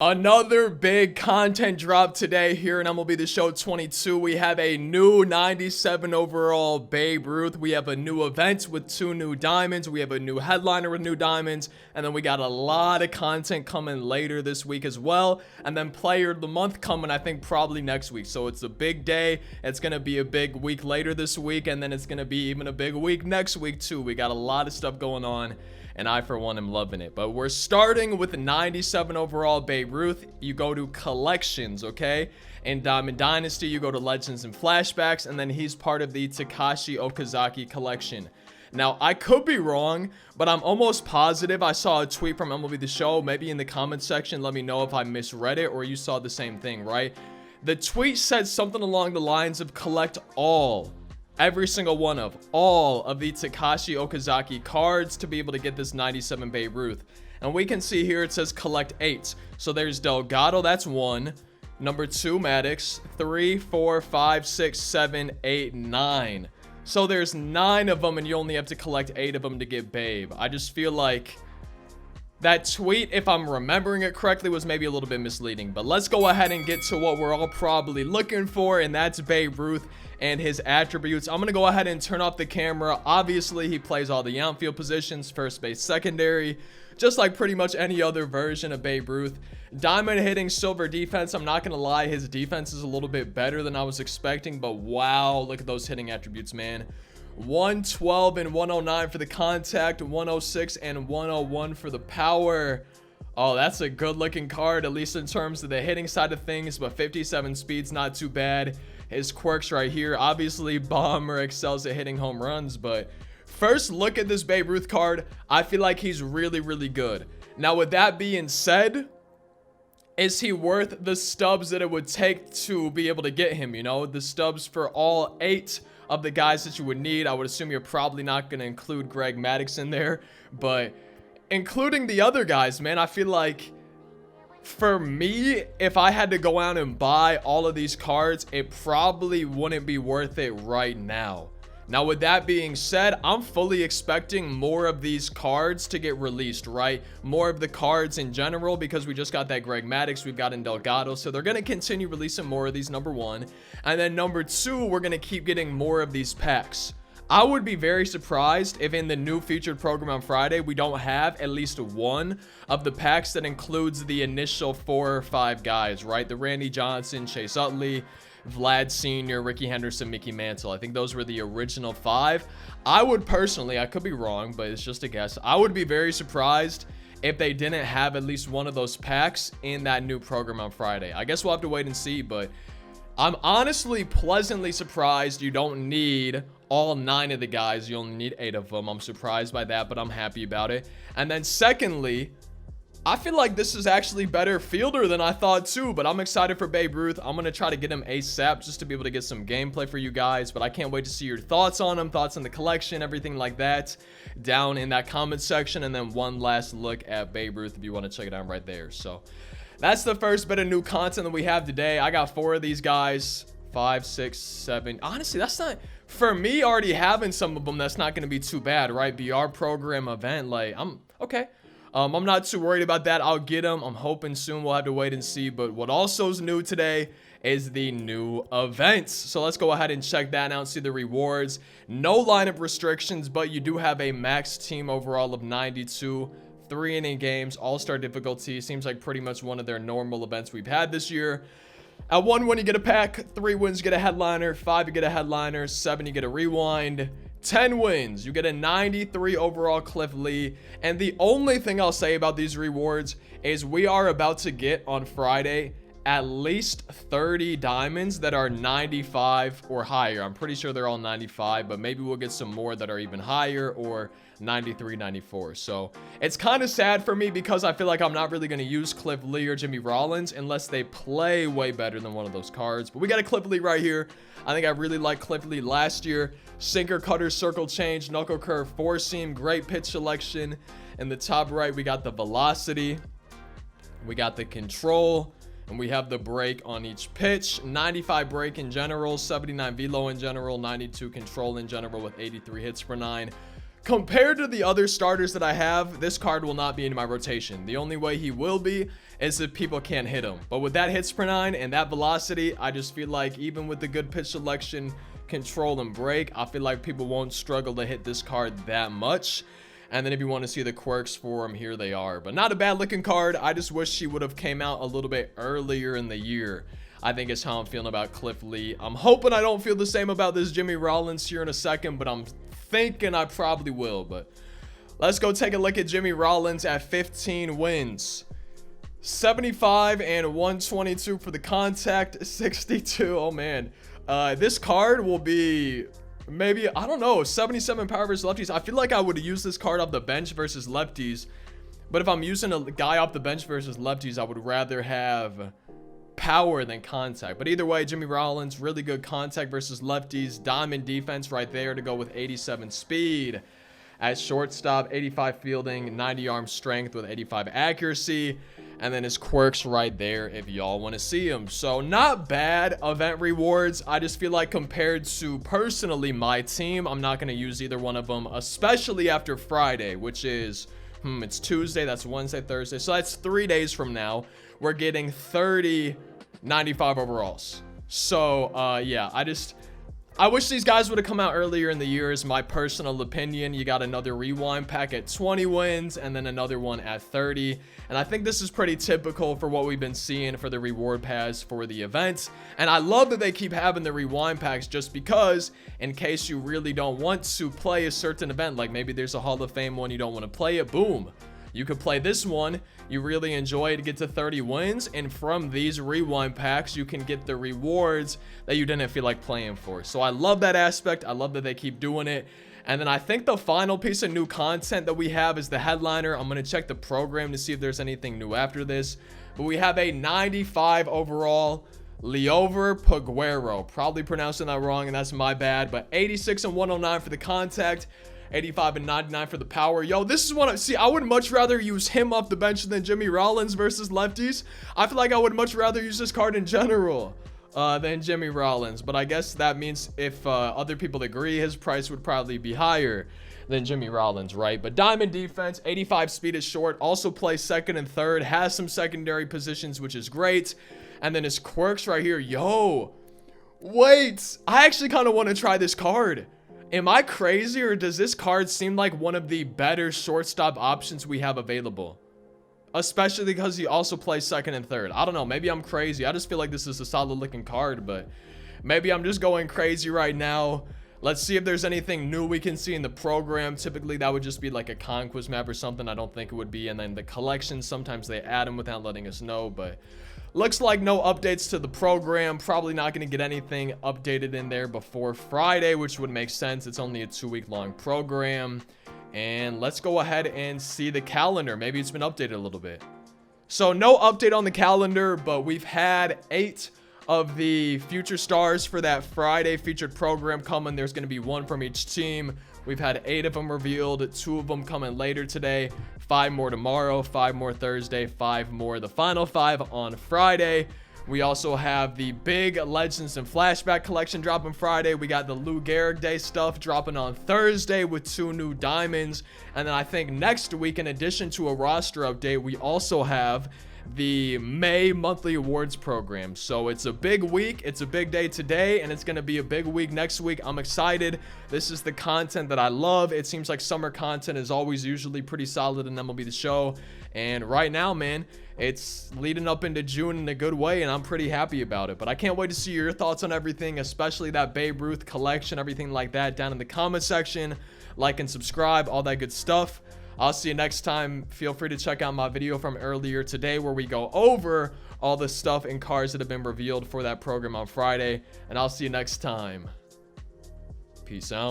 Another big content drop today here in MLB The Show 22. We have a new 97 overall Babe Ruth. We have a new event with 2 new diamonds. We have a new headliner with new diamonds. And then we got a lot of content coming later this week as well. And then player of the month coming, I think, probably next week. So it's a big day. It's going to be a big week later this week. And then it's going to be even a big week next week too. We got a lot of stuff going on. And I, for one, am loving it. But we're starting with 97 overall Babe Ruth. You go to collections, okay? In Diamond Dynasty, you go to Legends and Flashbacks. And then he's part of the Takashi Okazaki collection. Now, I could be wrong, but I'm almost positive I saw a tweet from MLB The Show. Maybe in the comment section, let me know if I misread it or you saw the same thing, right? The tweet said something along the lines of collect every single one of all of the Takashi Okazaki cards to be able to get this 97 Babe Ruth. And we can see here it says collect 8. So there's Delgado, that's 1. Number 2, Maddox. 3, 4, 5, 6, 7, 8, 9. So there's 9 of them and you only have to collect 8 of them to get Babe. I just feel like that tweet, if I'm remembering it correctly, was maybe a little bit misleading. But let's go ahead and get to what we're all probably looking for, and that's Babe Ruth and his attributes. I'm going to go ahead and turn off the camera. Obviously, he plays all the outfield positions, first base, secondary, just like pretty much any other version of Babe Ruth. Diamond hitting, silver defense. I'm not going to lie, his defense is a little bit better than I was expecting, but wow, look at those hitting attributes, man. 112 and 109 for the contact, 106 and 101 for the power. Oh, that's a good looking card, at least in terms of the hitting side of things, but 57 speed's not too bad. His quirks right here, obviously Bomber excels at hitting home runs, but first look at this Babe Ruth card. I feel like he's really, really good. Now, with that being said, is he worth the stubs that it would take to be able to get him? You know, the stubs for all 8 of the guys that you would need. I would assume you're probably not going to include Greg Maddux in there, but including the other guys, man, I feel like for me, if I had to go out and buy all of these cards, it probably wouldn't be worth it right now. Now, with that being said, I'm fully expecting more of these cards to get released, right? More of the cards in general, because we just got that Greg Maddux, we've got in Delgado, so they're going to continue releasing more of these, number 1. And then number 2, we're going to keep getting more of these packs. I would be very surprised if in the new featured program on Friday, we don't have at least one of the packs that includes the initial 4 or 5 guys, right? The Randy Johnson, Chase Utley, Vlad Sr., Ricky Henderson, Mickey Mantle. I think those were the original 5. I would personally, I could be wrong, but it's just a guess. I would be very surprised if they didn't have at least one of those packs in that new program on Friday. I guess we'll have to wait and see, but I'm honestly pleasantly surprised you don't need all 9 of the guys. You only need 8 of them. I'm surprised by that, but I'm happy about it. And then secondly, I feel like this is actually better fielder than I thought too, but I'm excited for Babe Ruth. I'm going to try to get him ASAP just to be able to get some gameplay for you guys, but I can't wait to see your thoughts on him, thoughts on the collection, everything like that down in that comment section. And then one last look at Babe Ruth if you want to check it out right there. So that's the first bit of new content that we have today. I got 4 of these guys, 5, 6, 7. Honestly, that's not, for me already having some of them, that's not going to be too bad, right? BR program event, like, I'm okay. I'm not too worried about that. I'll get them. I'm hoping soon. We'll have to wait and see. But what also is new today is the new events. So let's go ahead and check that out and see the rewards. No lineup restrictions, but you do have a max team overall of 92. 3-inning games, all-star difficulty. Seems like pretty much one of their normal events we've had this year. At 1 win, you get a pack. 3 wins, you get a headliner. 5, you get a headliner. 7, you get a rewind. 10 wins, you get a 93 overall Cliff Lee. And the only thing I'll say about these rewards is we are about to get on Friday at least 30 diamonds that are 95 or higher. I'm pretty sure they're all 95, but maybe we'll get some more that are even higher, or 93, 94. So it's kind of sad for me because I feel like I'm not really going to use Cliff Lee or Jimmy Rollins unless they play way better than one of those cards. But we got a Cliff Lee right here. I think I really liked Cliff Lee last year. Sinker, cutter, circle change, knuckle curve, 4-seam, great pitch selection. In the top right, we got the velocity. We got the control. And we have the break on each pitch. 95 break in general, 79 velo in general, 92 control in general with 83 hits per 9. compared to the other starters that I have, this card will not be in my rotation. The only way he will be is if people can't hit him. But with that hits per 9 and that velocity, I just feel like even with the good pitch selection, control, and break, I feel like people won't struggle to hit this card that much. And then if you want to see the quirks for him, here they are. But not a bad looking card. I just wish she would have came out a little bit earlier in the year. I think is how I'm feeling about Cliff Lee. I'm hoping I don't feel the same about this Jimmy Rollins here in a second, but I'm thinking I probably will. But let's go take a look at Jimmy Rollins at 15 wins. 75 and 122 for the contact, 62. Oh man, this card will be maybe, I don't know, 77 power versus lefties. I feel like I would use this card off the bench versus lefties, but if I'm using a guy off the bench versus lefties, I would rather have power than contact. But either way, Jimmy Rollins, really good contact versus lefties. Diamond defense right there to go with 87 speed. At shortstop, 85 fielding, 90 arm strength with 85 accuracy. And then his quirks right there if y'all want to see him. So not bad event rewards. I just feel like compared to personally my team, I'm not going to use either one of them, especially after Friday, which is, it's Tuesday, that's Wednesday, Thursday. So that's 3 days from now. We're getting 30 95 overalls. So yeah, I wish these guys would have come out earlier in the year, is my personal opinion. You got another rewind pack at 20 wins and then another one at 30. And I think this is pretty typical for what we've been seeing for the reward pass for the events. And I love that they keep having the rewind packs just because in case you really don't want to play a certain event, like maybe there's a Hall of Fame one, you don't want to play it, boom. You could play this one, you really enjoy it, get to 30 wins, and from these rewind packs, you can get the rewards that you didn't feel like playing for. So I love that aspect. I love that they keep doing it. And then I think the final piece of new content that we have is the headliner. I'm going to check the program to see if there's anything new after this. But we have a 95 overall Leover Peguero. Probably pronouncing that wrong, and that's my bad. But 86 and 109 for the contact. 85 and 99 for the power. Yo, this is what I would much rather use him off the bench than Jimmy Rollins versus lefties. I feel like I would much rather use this card in general than Jimmy Rollins. But I guess that means if other people agree, his price would probably be higher than Jimmy Rollins, right? But diamond defense, 85 speed is short. Also plays second and third. Has some secondary positions, which is great. And then his quirks right here. Yo, wait. I actually kind of want to try this card. Am I crazy, or does this card seem like one of the better shortstop options we have available? Especially because he also plays second and third. I don't know. Maybe I'm crazy. I just feel like this is a solid looking card, but maybe I'm just going crazy right now. Let's see if there's anything new we can see in the program. Typically, that would just be like a conquest map or something. I don't think it would be. And then the collection, sometimes they add them without letting us know, but looks like no updates to the program. Probably not going to get anything updated in there before Friday, which would make sense. It's only a 2-week-long program. And let's go ahead and see the calendar. Maybe it's been updated a little bit. So no update on the calendar, but we've had 8 of the future stars for that Friday featured program coming. There's going to be 1 from each team. We've had 8 of them revealed, 2 of them coming later today, 5 more tomorrow, 5 more Thursday, 5 more the final 5 on Friday. We also have the big Legends and Flashback collection dropping Friday. We got the Lou Gehrig Day stuff dropping on Thursday with 2 new diamonds. And then I think next week, in addition to a roster update, we also have the May monthly awards program. So it's a big week, it's a big day today, and it's going to be a big week next week. I'm excited. This is the content that I love. It seems like summer content is always usually pretty solid in MLB The Show, and right now, man, it's leading up into June in a good way, and I'm pretty happy about it. But I can't wait to see your thoughts on everything, especially that Babe Ruth collection, everything like that, down in the comment section. Like and subscribe, all that good stuff. I'll see you next time. Feel free to check out my video from earlier today where we go over all the stuff and cards that have been revealed for that program on Friday. And I'll see you next time. Peace out.